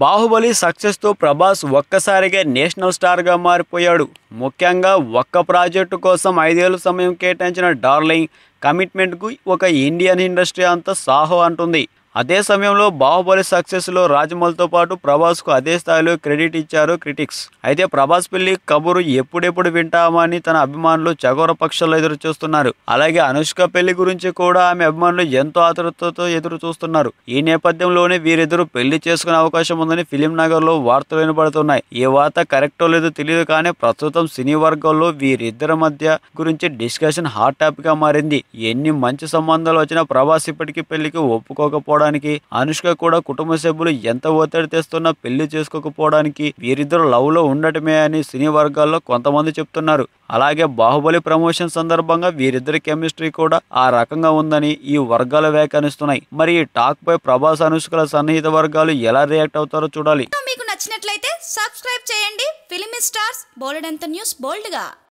బాహుబలి సక్సెస్తో ప్రభాస్ ఒక్కసారిగా నేషనల్ స్టార్గా మారిపోయాడు. ముఖ్యంగా ఒక్క ప్రాజెక్టు కోసం 5 ఏళ్ల సమయం కేటాయించిన డార్లింగ్ కమిట్మెంట్కు ఒక ఇండియన్ ఇండస్ట్రీ అంతా సాహో అంటుంది. అదే సమయంలో బాహుబలి సక్సెస్లో రాజమౌళితో పాటు ప్రభాస్కు అదే స్థాయిలో క్రెడిట్ ఇచ్చారు క్రిటిక్స్. అయితే ప్రభాస్ పెళ్లి కబురు ఎప్పుడెప్పుడు వింటామని తన అభిమానులు చకోర పక్షంలో ఎదురు చూస్తున్నారు. అలాగే అనుష్క పెళ్లి గురించి కూడా ఆమె అభిమానులు ఎంతో ఆతృతతో ఎదురు చూస్తున్నారు. ఈ నేపథ్యంలోనే వీరిద్దరూ పెళ్లి చేసుకునే అవకాశం ఉందని ఫిలిం నగర్లో వార్తలు వినబడుతున్నాయి. ఈ వార్త కరెక్టో లేదో తెలియదు, కానీ ప్రస్తుతం సినీ వర్గాల్లో వీరిద్దరి మధ్య గురించి డిస్కషన్ హాట్ టాపిక్ గా మారింది. ఎన్ని మంచి సంబంధాలు వచ్చినా ప్రభాస్ ఇప్పటికీ పెళ్లికి ఒప్పుకోకపోవడానికి, అనుష్క కూడా కుటుంబ సభ్యులు ఎంత ఒత్తిడి తెస్తున్నా పెళ్లి చేసుకోకపోవడానికి వీరిద్దరు లవ్ లో ఉండటమే అని సినీ వర్గాల్లో కొంతమంది చెప్తున్నారు. అలాగే బాహుబలి ప్రమోషన్ సందర్భంగా వీరిద్దరి కెమిస్ట్రీ కూడా ఆ రకంగా ఉందని ఈ వర్గాలు వ్యాఖ్యానిస్తున్నాయి. మరి ఈ టాక్ పై ప్రభాస్ అనుష్కల సన్నిహిత వర్గాలు ఎలా రియాక్ట్ అవుతారో చూడాలి. మీకు నచ్చినట్లయితే సబ్స్క్రైబ్ చేయండి. ఫిలిమి స్టార్స్ బోలెడంత న్యూస్ బోల్డ్ గా.